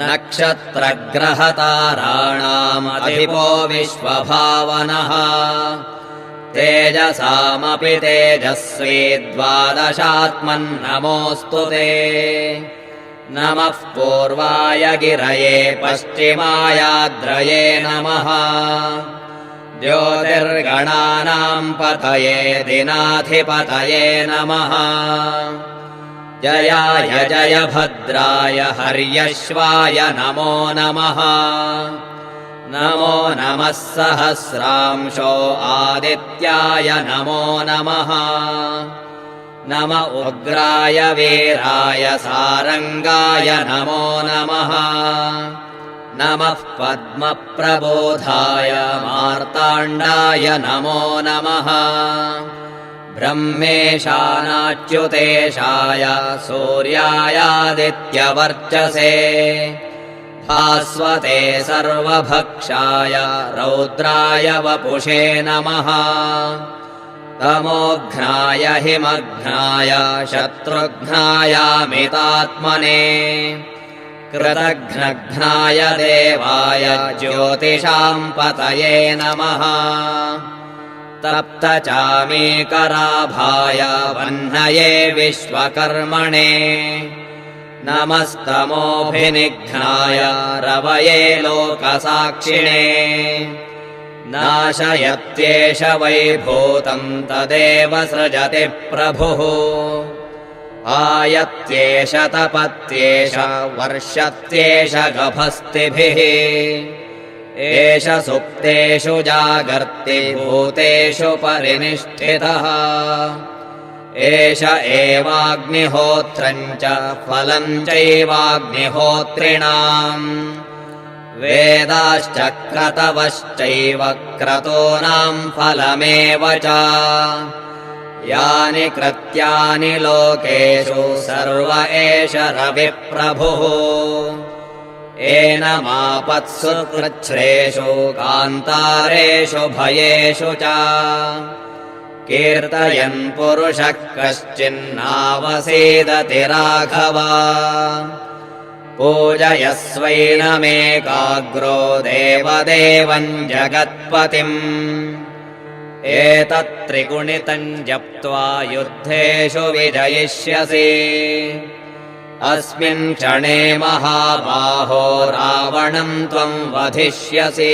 नक्षत्रग्रहताराणामधिपो विश्वभावनः तेजसामपि तेजस्वी द्वादशात्मन्नमोऽस्तु ते नमः पूर्वाय गिरये पश्चिमायाद्रये नमः ज्योतिर्गणानाम् पतये दिनाधिपतये नमः जयाय जयभद्राय हर्यश्वाय नमो नमः नमो नमः सहस्रांशो आदित्याय नमो नमः नम उग्राय वीराय सारङ्गाय नमो नमः नमः पद्मप्रबोधाय मार्ताण्डाय नमो नमः ब्रह्मेशानाच्युतेशाय सूर्यायादित्यवर्चसे भास्वते सर्वभक्षाय रौद्राय वपुषे नमः तमोघ्नाय हिमघ्नाय शत्रुघ्नायामितात्मने कृतघ्नघ्नाय देवाय ज्योतिषाम् पतये नमः तप्तचामीकराभाय वह्नये विश्वकर्मणे नमस्तमोभिनिघ्नाय रवये लोकसाक्षिणे नाशयत्येष वैभूतम् तदेव सृजति प्रभुः आयत्येष तपत्येष वर्षत्येष गभस्तिभिः एष सुप्तेषु जागर्ति भूतेषु परिनिष्ठितः एष एवाग्निहोत्रम् च फलम् चैवाग्निहोत्रिणाम् वेदाश्च क्रतवश्चैव क्रतूनाम् फलमेव च यानि कृत्यानि लोकेषु सर्व एष रविप्रभुः एनमापत्सु कृच्छ्रेषु कान्तारेषु भयेषु च कीर्तयन् पुरुषः कश्चिन्नावसीदति राघव पूजयस्वैनमेकाग्रो देवदेवम् जगत्पतिम् एतत्त्रिगुणितम् जप्त्वा युद्धेषु विजयिष्यसि अस्मिन् क्षणे महाबाहो रावणम् त्वम् वधिष्यसि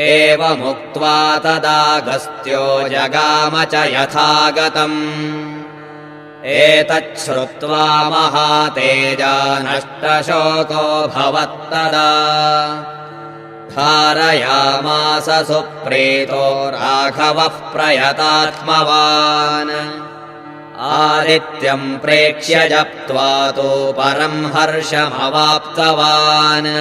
एवमुक्त्वा तदागस्त्यो जगाम च यथागतम् एतच्छ्रुत्वा महातेजा नष्टशोको भवत्तदा धारयामास सुप्रीतो राघवः प्रयतात्मवान् आदित्यम् प्रेक्ष्य जप्त्वा तु परम् हर्षमवाप्तवान्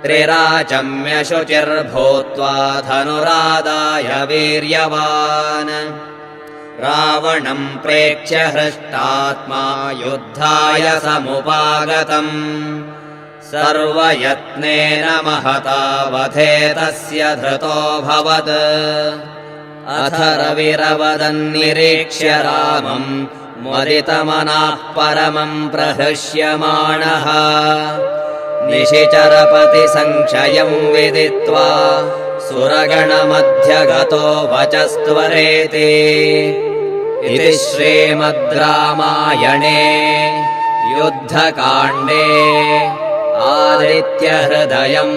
त्रिराचम्य शुचिर्भूत्वा धनुरादाय वीर्यवान् रावणम् प्रेक्ष्य हृष्टात्मा युद्धाय समुपागतम् सर्वयत्नेन महता वधे तस्य धृतोऽभवत् अथ रविरवदन्निरीक्ष्य रामम् मुदितमनः परमम् प्रहृष्यमाणः निशिचरपति संक्षयम् विदित्वा सुरगणमध्यगतो वचस्त्वरेति इति श्रीमद् रामायणे युद्धकाण्डे आदित्यहृदयम्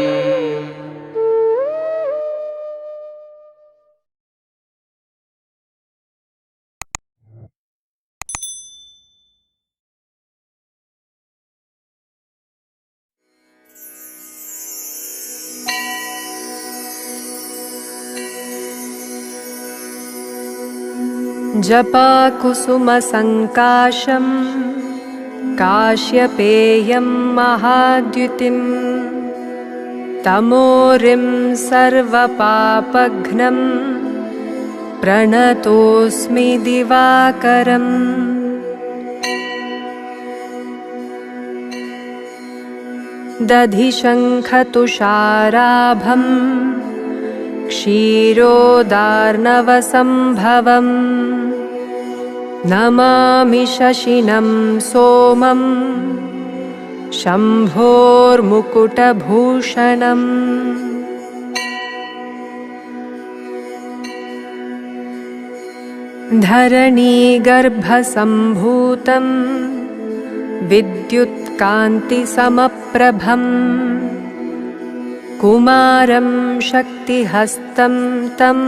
जपाकुसुमसङ्काशम् काश्यपेयं महाद्युतिम् तमोरिं सर्वपापघ्नं प्रणतोऽस्मि दिवाकरम् दधिशङ्खतुषाराभम् क्षीरोदार्णवसम्भवम् नमामि शशिनं सोमं शम्भोर्मुकुटभूषणम् धरणीगर्भसम्भूतं विद्युत्कान्तिसमप्रभम् कुमारं शक्तिहस्तं तं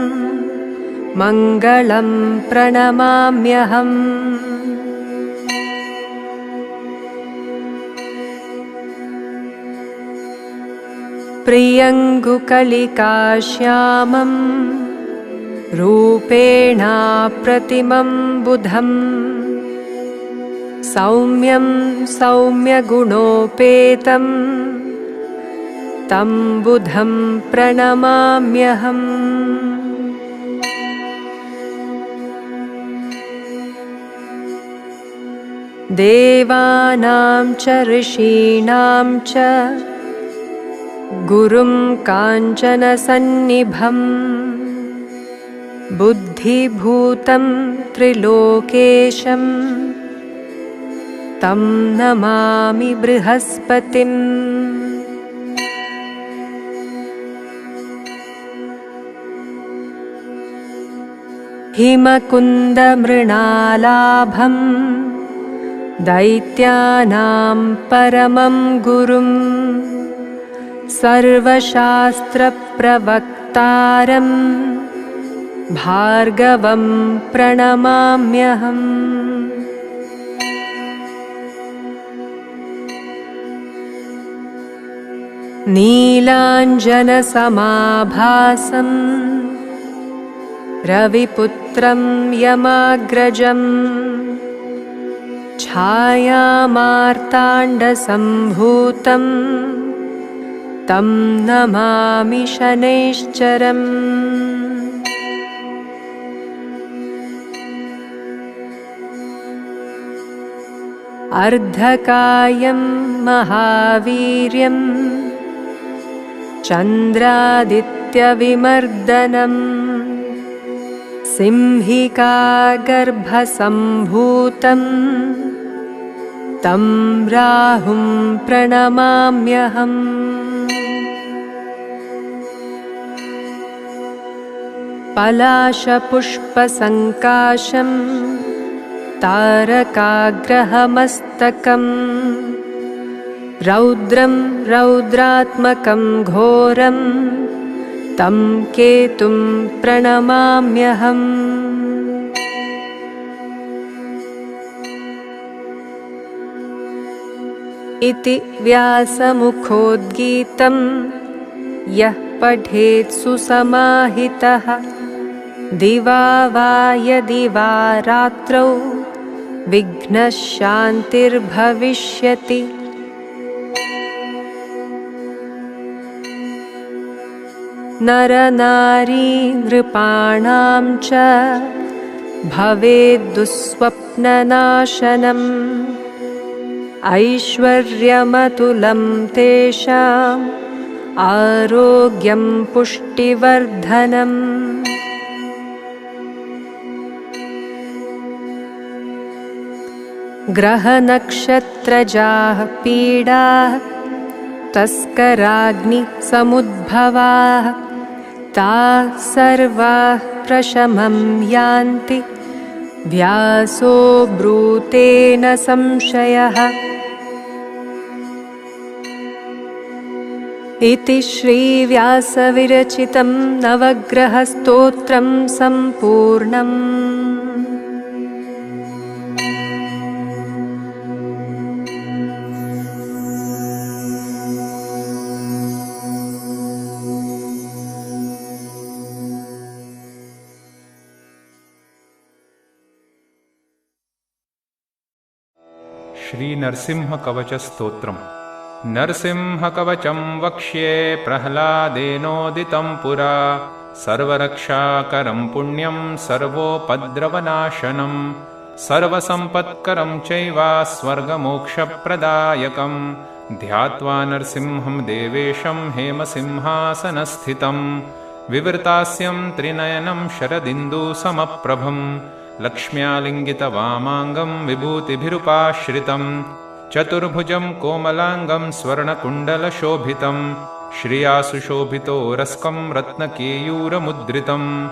मङ्गलं प्रणमाम्यहम् प्रियङ्गुकलिकाश्यामं रूपेणाप्रतिमं बुधम् सौम्यं सौम्यगुणोपेतं तं बुधं प्रणमाम्यहम् देवानां च ऋषीणां च गुरुं काञ्चनसन्निभम् बुद्धिभूतं त्रिलोकेशं तं नमामि बृहस्पतिम् हिमकुन्दमृणालाभम् दैत्यानां परमं गुरुम् सर्वशास्त्रप्रवक्तारं भार्गवं प्रणमाम्यहम् नीलाञ्जनसमाभासम् रविपुत्रं यमाग्रजम् छायामार्ताण्डसम्भूतं तं नमामि शनैश्चरम् अर्धकायं महावीर्यं चन्द्रादित्यविमर्दनम् सिंहिकागर्भसम्भूतम् तं राहुं प्रणमाम्यहम् पलाशपुष्पसङ्काशं तारकाग्रहमस्तकम् रौद्रं रौद्रात्मकं घोरं तं केतुं प्रणमाम्यहम् इति व्यासमुखोद्गीतं यः पठेत् सुसमाहितः दिवा वा यदि वा रात्रौ विघ्नशान्तिर्भविष्यति। नरनारी नृपाणां च भवेद्दुःस्वप्ननाशनम् ऐश्वर्यमतुलं तेषाम् आरोग्यं पुष्टिवर्धनम्। ग्रहनक्षत्रजाः पीडाः तस्कराग्निसमुद्भवाः ताः सर्वाः प्रशमं यान्ति व्यासो ब्रूते न संशयः। इति श्रीव्यासविरचितं नवग्रहस्तोत्रं सम्पूर्णम्। श्रीनरसिंहकवचस्तोत्रम्। नरसिंहकवचं वक्ष्ये प्रह्लादेनोदितं पुरा, सर्वरक्षाकरं पुण्यं सर्वोपद्रवनाशनं, सर्वसम्पत्करं चैव स्वर्गमोक्षप्रदायकं, ध्यात्वा नरसिंहं देवेशं हेमसिंहासनस्थितं, विवृतास्यं त्रिनयनं शरदिन्दुसमप्रभं, लक्ष्म्यालिङ्गितवामाङ्गं विभूतिभिरुपाश्रितं, चतुर्भुजं कोमलाङ्गं स्वर्णकुण्डलशोभितं, श्रिया सुशोभितोरस्कं रत्नकेयूरमुद्रितं,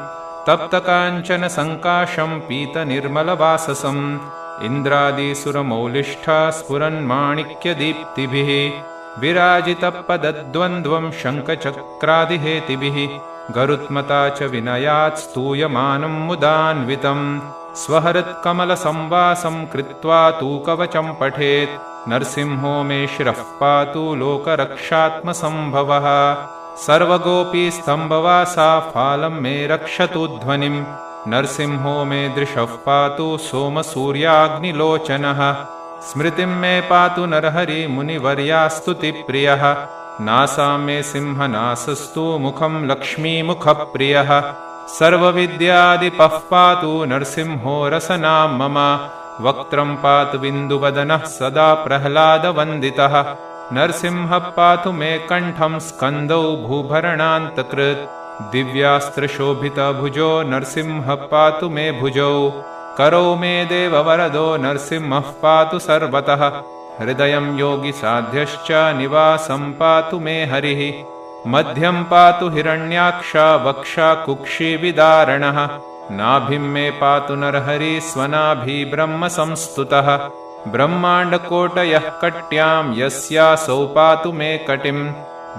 तप्तकाञ्चनसङ्काशं पीतनिर्मलवाससं, इन्द्रादिसुरमौलिष्ठा स्फुरन्माणिक्यदीप्तिभिः, विराजितपदद्वन्द्वं शङ्खचक्रादिहेतिभिः, गरुत्मता च विनयात् स्तूयमानं मुदान्वितं, स्वहृत्कमलसंवासं कृत्वा तु कवचं पठेत्, नरसिंहो मे शिरः पातु लोकरक्षात्मसंभवः, सर्वगोपीस्तम्भवासा फालं मे रक्षतु ध्वनिं, नरसिंहो मे दृशः पातु सोमसूर्याग्निलोचनः, स्मृतिं मे पातु नरहरि मुनिवर्यास्तुतिप्रियः, नासां मे सिंहनासस्तु मुखं लक्ष्मीमुखप्रियः, सर्वविद्यादिपः पातु नरसिंहो रसनां मम, वक्त्रं पातु बिन्दुवदनः सदा प्रह्लादवन्दितः, नरसिंहः पातु मे कण्ठं स्कन्दौ भूभरणान्तकृत्, दिव्यास्त्रशोभितभुजो नरसिंहः पातु मे भुजौ, करौ मे देववरदो नरसिंहः पातु सर्वतः, हृदयं योगिसाध्यश्च निवासं पातु मे हरिः, मध्यं पातु हिरण्याक्षा वक्षा कुक्षिविदारणः, नाभिं मे पातु नरहरि स्वनाभि ब्रह्मसंस्तुतः, ब्रह्माण्डकोटयः कट्यां यस्यासौ पातु मे कटिं,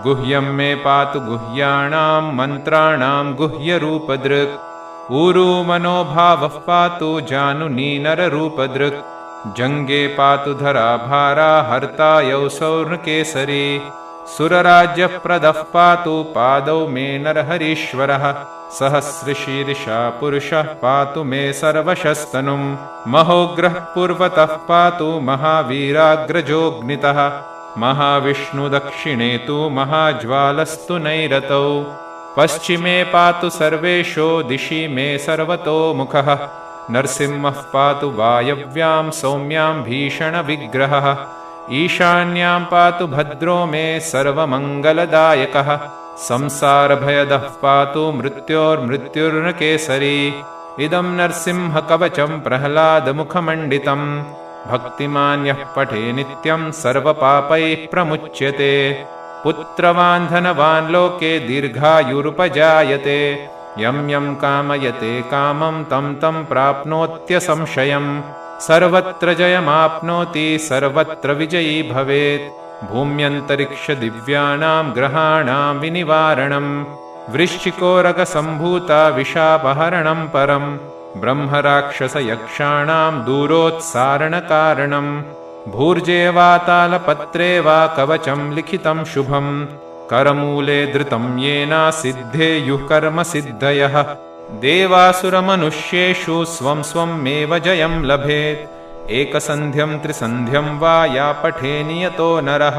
गुह्यं मे पातु गुह्याणां मन्त्राणां गुह्यरूपदृक्, ऊरू मनोभावः पातु जानुनी नररूपदृक्, जङ्गे पातु धराभारा हर्ता यौसौर्णकेसरी, सुरराज्यप्रदः पातु पादौ मे नरहरीश्वरः, सहस्रशीर्षा पुरुषः पातु मे सर्वशस्तनुं, महोग्रः पूर्वतः पातु महावीराग्रजोऽग्नितः, महाविष्णुदक्षिणे तु महाज्वालस्तु नैरतौ, पश्चिमे पातु सर्वेषु दिशि मे सर्वतोमुखः, नरसिंहः पातु वायव्यां सौम्यां भीषणविग्रहः, ईशान्यां पातु भद्रो मे सर्वमङ्गलदायकः, संसारभयदः पातु मृत्योर्मृत्युर्नकेसरी, इदं नरसिंहकवचं प्रह्लादमुखमण्डितं, भक्तिमान् यः पठे नित्यं सर्वपापैः प्रमुच्यते, पुत्रवान् धनवान् लोके दीर्घायुरुपजायते, यं यं कामयते कामं तं तं प्राप्नोत्यसंशयम्, सर्वत्र जयमाप्नोति सर्वत्र विजयी भवेत्, भूम्यन्तरिक्षदिव्यानां ग्रहाणां विनिवारणं, वृश्चिकोरगसम्भूता विशापहरणं परं, ब्रह्मराक्षसयक्षाणां दूरोत्सारणकारणं, भूर्जे वा तालपत्रे वा कवचं लिखितं शुभं, करमूले धृतं येन सिद्धेयुः कर्मसिद्धयः, देवासुरमनुष्येषु स्वं स्वमेव जयं लभेत्, एकसन्ध्यं त्रिसन्ध्यं वा या पठे नियतो नरः,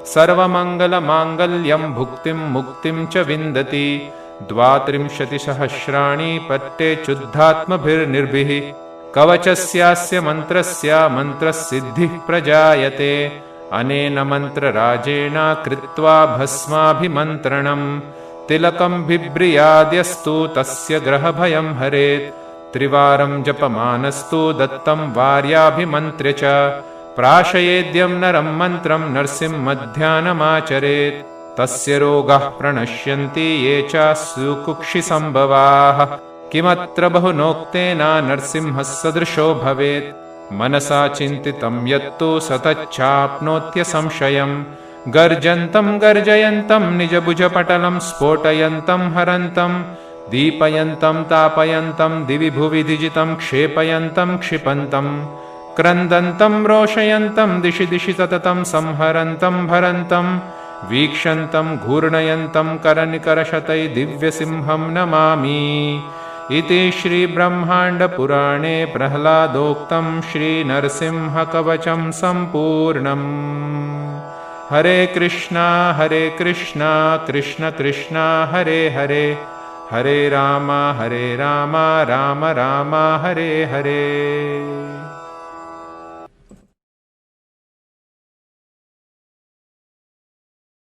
सर्वमङ्गलमाङ्गल्यं भुक्तिं मुक्तिं च विन्दति, 32 सहस्राणि पठ्येच्युद्धात्मभिर्निर्भिः, कवचस्यास्य मन्त्रस्य मन्त्रसिद्धिः प्रजायते, अनेन मन्त्रराजेन कृत्वा भस्माभिमन्त्रणम्, तिलकं बिभ्रियाद्यस्तु तस्य ग्रहभयं हरेत्, त्रिवारं जपमानस्तु दत्तं वार्याभिमन्त्र्य च, प्राशयेद्यं नरं मन्त्रं नरसिंहध्यानमाचरेत्, तस्य रोगाः प्रणश्यन्ति ये च सुकुक्षिसम्भवाः, किमत्र बहुनोक्तेन नरसिंहः सदृशो भवेत्, मनसा चिन्तितं यत्तु सतच्चाप्नोत्यसंशयम्, गर्जन्तं गर्जयन्तं निजभुजपटलं स्फोटयन्तं हरन्तं दीपयन्तं तापयन्तं दिवि भुवि दिजितं क्षेपयन्तं क्षिपन्तं क्रन्दन्तं रोषयन्तं दिशि दिशि सततं संहरन्तं भरन्तं वीक्षन्तं घूर्णयन्तं करनिकरशतै दिव्यसिंहं नमामि। इति श्रीब्रह्माण्डपुराणे प्रह्लादोक्तं श्रीनरसिंहकवचं सम्पूर्णम्। हरे कृष्णा कृष्ण कृष्ण हरे हरे, हरे राम राम राम हरे हरे।